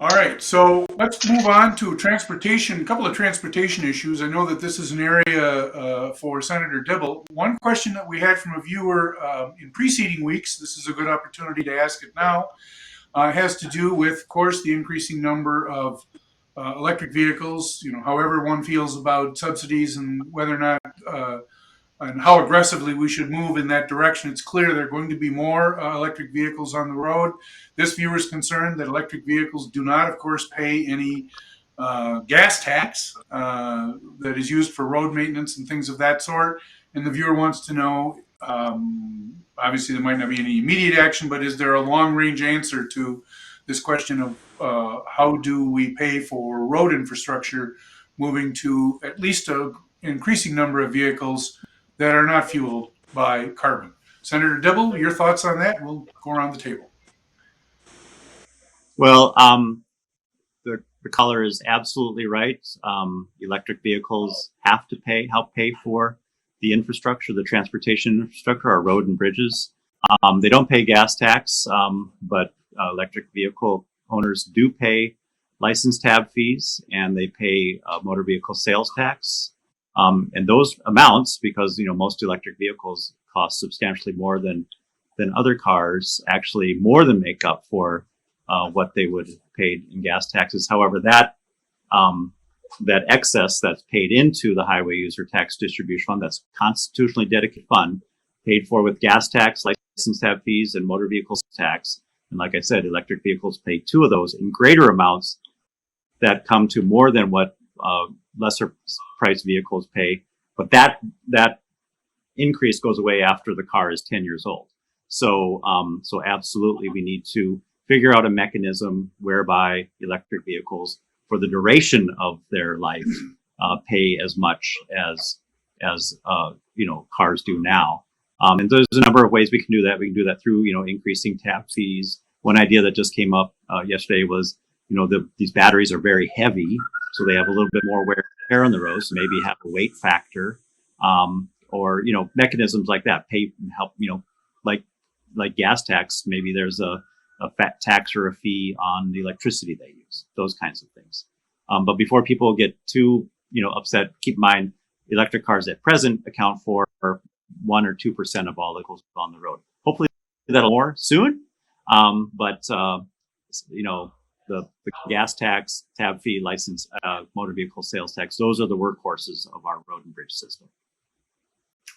All right, so let's move on to transportation, a couple of transportation issues. I know that this is an area for Senator Dibble. One question that we had from a viewer in preceding weeks, this is a good opportunity to ask it now, has to do with, of course, the increasing number of electric vehicles, however one feels about subsidies and whether or not and how aggressively we should move in that direction. It's clear there are going to be more electric vehicles on the road. This viewer is concerned that electric vehicles do not, of course, pay any gas tax that is used for road maintenance and things of that sort. And the viewer wants to know, obviously there might not be any immediate action, but is there a long range answer to this question of how do we pay for road infrastructure moving to at least an increasing number of vehicles that are not fueled by carbon? Senator Dibble, your thoughts on that? We'll go around the table. Well, the caller is absolutely right. Electric vehicles have to help pay for the infrastructure, the transportation infrastructure, our road and bridges. They don't pay gas tax, but electric vehicle owners do pay license tab fees, and they pay motor vehicle sales tax. And those amounts, because most electric vehicles cost substantially more than other cars, actually more than make up for what they would have paid in gas taxes. However, that excess that's paid into the Highway User Tax Distribution Fund, that's constitutionally dedicated fund, paid for with gas tax, license tab fees, and motor vehicle tax. And like I said, electric vehicles pay two of those in greater amounts that come to more than what lesser priced vehicles pay. But that increase goes away after the car is 10 years old. So absolutely, we need to figure out a mechanism whereby electric vehicles, for the duration of their life, pay as much as cars do now. And there's a number of ways we can do that. We can do that through increasing tab fees. One idea that just came up yesterday was these batteries are very heavy, so they have a little bit more wear and tear on the road. So maybe have a weight factor, or mechanisms like that help. Like gas tax. Maybe there's a fat tax or a fee on the electricity they use. Those kinds of things. But before people get too upset, keep in mind electric cars at present account for 1 or 2% of all vehicles on the road. Hopefully that'll more soon. But the gas tax, tab fee, license, motor vehicle sales tax, those are the workhorses of our road and bridge system.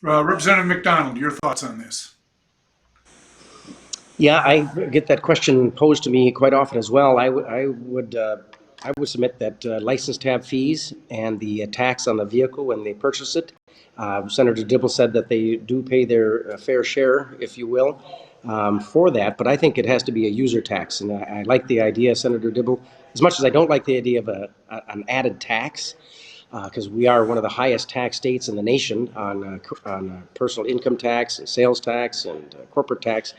Representative McDonald, your thoughts on this? Yeah, I get that question posed to me quite often as well. I would submit that license tab fees and the tax on the vehicle when they purchase it. Senator Dibble said that they do pay their fair share, if you will, for that. But I think it has to be a user tax, and I like the idea, Senator Dibble, as much as I don't like the idea of an added tax. Because we are one of the highest tax states in the nation on personal income tax, sales tax, and corporate tax.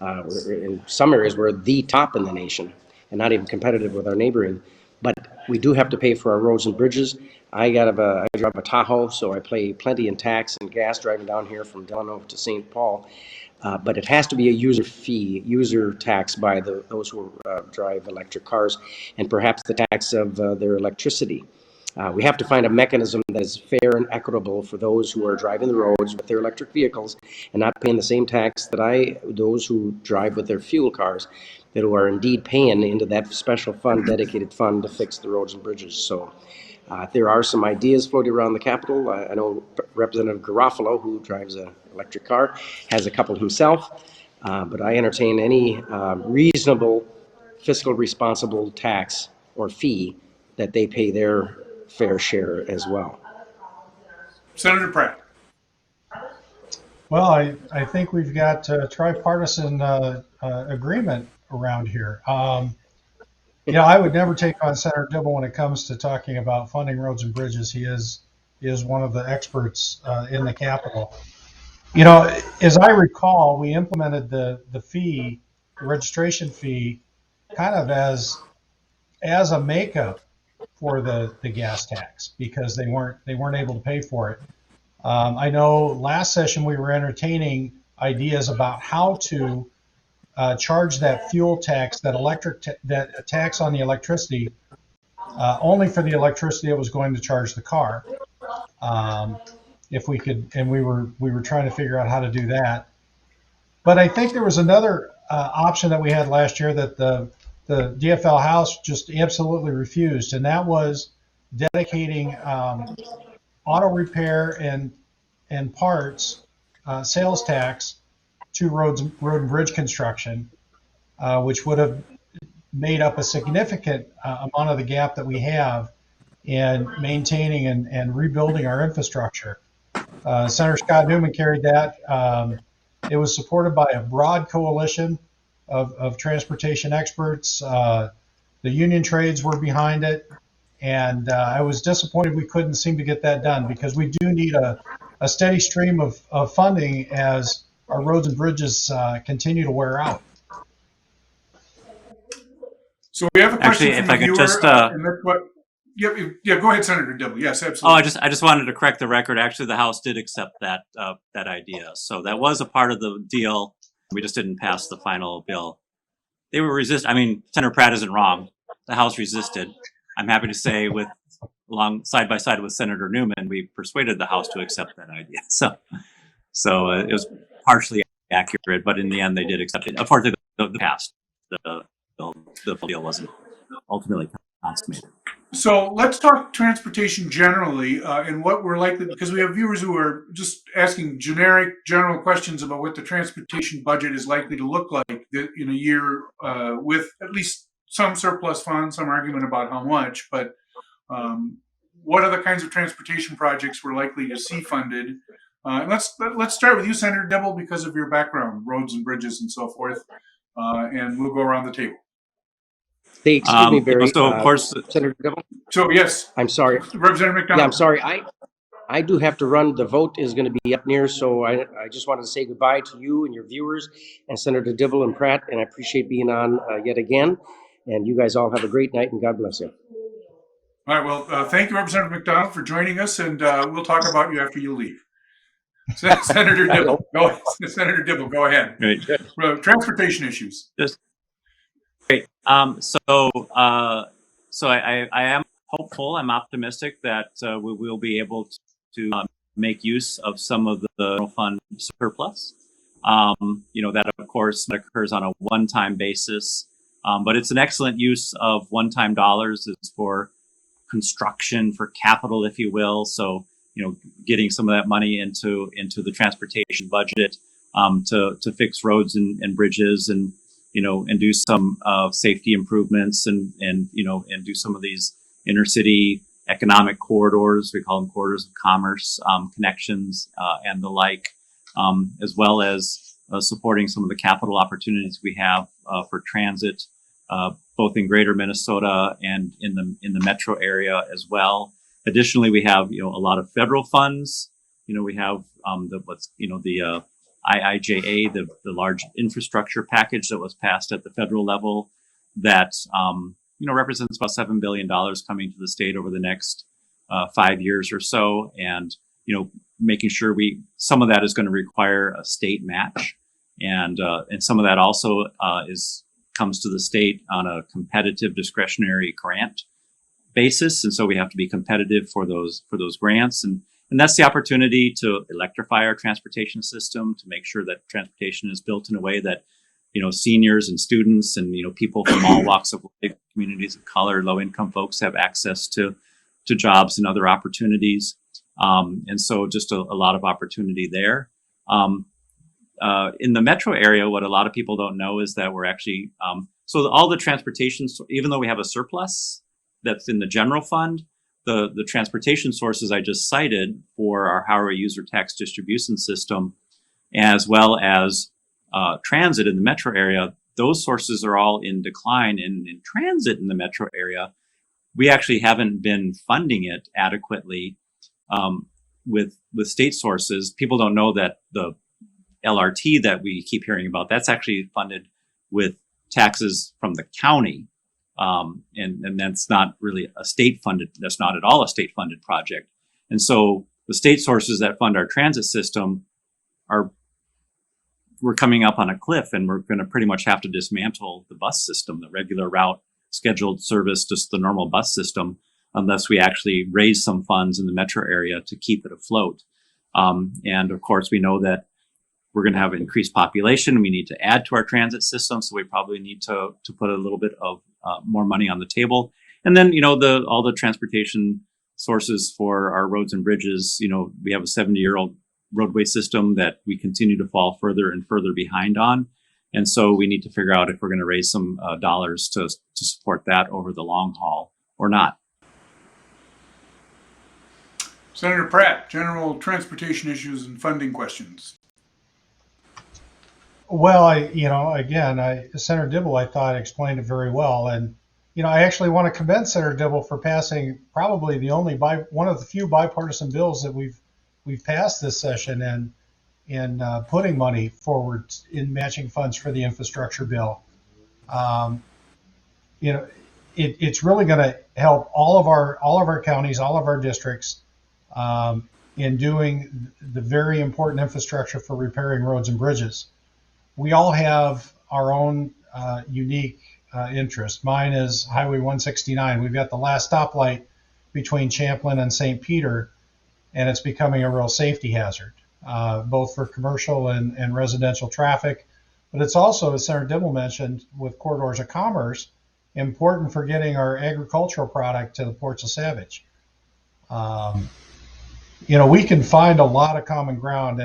In some areas, we're the top in the nation and not even competitive with our neighboring. But we do have to pay for our roads and bridges. I drive a Tahoe, so I pay plenty in tax and gas driving down here from Delano to St. Paul. But it has to be a user tax by those who drive electric cars, and perhaps the tax of their electricity. We have to find a mechanism that is fair and equitable for those who are driving the roads with their electric vehicles and not paying the same tax that those who drive with their fuel cars, that who are indeed paying into that special fund, dedicated fund to fix the roads and bridges. So there are some ideas floating around the Capitol. I know Representative Garofalo, who drives an electric car, has a couple himself, but I entertain any reasonable, fiscal responsible tax or fee that they pay their fair share as well. Senator Pratt. Well, I think we've got tripartisan agreement around here. I would never take on Senator Dibble when it comes to talking about funding roads and bridges. He is one of the experts in the Capitol. As I recall, we implemented the registration fee, kind of as a makeup for the gas tax, because they weren't able to pay for it. I know last session we were entertaining ideas about how to charge that fuel tax, that tax on the electricity, only for the electricity it was going to charge the car. If we could, and we were trying to figure out how to do that. But I think there was another option that we had last year that the DFL House just absolutely refused, and that was dedicating auto repair and parts sales tax to road and bridge construction, which would have made up a significant amount of the gap that we have in maintaining and rebuilding our infrastructure. Senator Scott Newman carried that. It was supported by a broad coalition of transportation experts. The union trades were behind it. And I was disappointed we couldn't seem to get that done, because we do need a steady stream of funding as our roads and bridges continue to wear out. So we have a question Actually, from if I a could viewer, just, and that's what. Yeah, go ahead, Senator Dibble. Yes, absolutely. I just wanted to correct the record. Actually, the House did accept that idea. So that was a part of the deal. We just didn't pass the final bill. They were I mean, Senator Pratt isn't wrong. The House resisted. I'm happy to say, side by side with Senator Newman, we persuaded the House to accept that idea. So it was partially accurate, but in the end, they did accept it. Unfortunately, the passed. The deal wasn't ultimately consummated. So let's talk transportation generally, and what we're likely, because we have viewers who are just asking general questions about what the transportation budget is likely to look like in a year with at least some surplus funds, some argument about how much, but what are the kinds of transportation projects we're likely to see funded? Let's start with you, Senator Dibble, because of your background, roads and bridges and so forth, and we'll go around the table. Hey, excuse me, Barry. So of course, Senator Dibble. So yes, I'm sorry. Representative McDonald. Yeah, I'm sorry. I do have to run. The vote is going to be up near, so I just wanted to say goodbye to you and your viewers and Senator Dibble and Pratt, and I appreciate being on yet again. And you guys all have a great night, and God bless you. All right. Well, thank you, Representative McDonald, for joining us, and we'll talk about you after you leave. Senator Dibble, Senator Dibble, go ahead. Great. Transportation issues. Great. So I am hopeful. I'm optimistic that we will be able to make use of some of the general fund surplus. That of course occurs on a one-time basis, but it's an excellent use of one-time dollars. It's for construction, for capital, if you will. So getting some of that money into the transportation budget to fix roads and bridges and do some safety improvements and do some of these inner city economic corridors. We call them corridors of commerce, connections, and the like, as well as supporting some of the capital opportunities we have for transit, both in greater Minnesota and in the metro area as well. Additionally, we have a lot of federal funds. We have the IIJA, the large infrastructure package that was passed at the federal level that represents about $7 billion coming to the state over the next 5 years or so, and making sure some of that is going to require a state match, and some of that also comes to the state on a competitive discretionary grant basis, and so we have to be competitive for those grants, and that's the opportunity to electrify our transportation system, to make sure that transportation is built in a way that seniors and students and people from all walks of life, communities of color, low income folks have access to jobs and other opportunities, and so just a lot of opportunity there. In the metro area, what a lot of people don't know is that we're actually so all the transportation, even though we have a surplus that's in the general fund, the transportation sources I just cited for our highway user tax distribution system, as well as transit in the metro area, those sources are all in decline. And in transit in the metro area, we actually haven't been funding it adequately with state sources. People don't know that the LRT that we keep hearing about, that's actually funded with taxes from the county. And that's not really that's not at all a state funded project. And so the state sources that fund our transit system are we're coming up on a cliff, and we're going to pretty much have to dismantle the bus system, the regular route, scheduled service, just the normal bus system, unless we actually raise some funds in the metro area to keep it afloat. And of course, we know that we're going to have an increased population. We need to add to our transit system, so we probably need to put a little bit of more money on the table. And then, all the transportation sources for our roads and bridges. We have a 70-year-old roadway system that we continue to fall further and further behind on. And so we need to figure out if we're going to raise some dollars to support that over the long haul or not. Senator Pratt, general transportation issues and funding questions. Well, Senator Dibble, I thought explained it very well. And, I actually want to commend Senator Dibble for passing probably one of the few bipartisan bills that we've passed this session, and in putting money forward in matching funds for the infrastructure bill. It's really going to help all of our counties, all of our districts, in doing the very important infrastructure for repairing roads and bridges. We all have our own unique interest. Mine is Highway 169. We've got the last stoplight between Champlin and St. Peter, and it's becoming a real safety hazard, both for commercial and residential traffic. But it's also, as Senator Dibble mentioned, with corridors of commerce, important for getting our agricultural product to the ports of Savage. We can find a lot of common ground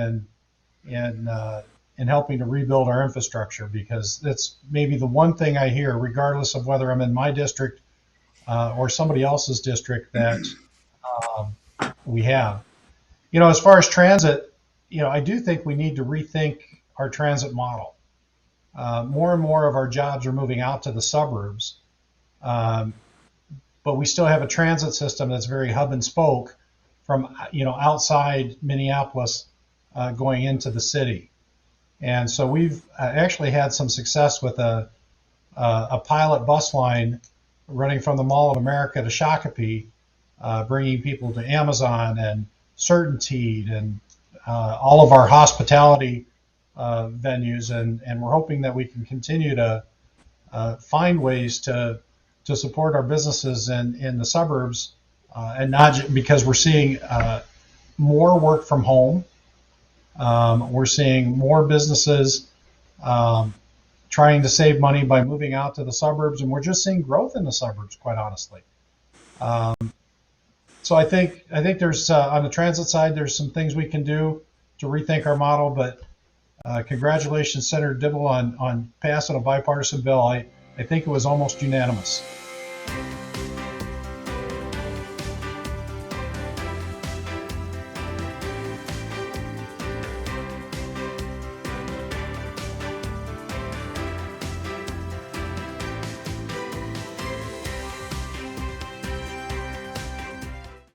in helping to rebuild our infrastructure, because that's maybe the one thing I hear, regardless of whether I'm in my district or somebody else's district, that we have. As far as transit, I do think we need to rethink our transit model. More and more of our jobs are moving out to the suburbs, but we still have a transit system that's very hub and spoke from outside Minneapolis going into the city. And so we've actually had some success with a pilot bus line running from the Mall of America to Shakopee, bringing people to Amazon and Certainty and all of our hospitality venues. And we're hoping that we can continue to find ways to support our businesses in the suburbs, and not just because we're seeing more work from home. We're seeing more businesses trying to save money by moving out to the suburbs, and we're just seeing growth in the suburbs, quite honestly. So I think there's on the transit side, there's some things we can do to rethink our model. But congratulations, Senator Dibble, on passing a bipartisan bill. I think it was almost unanimous.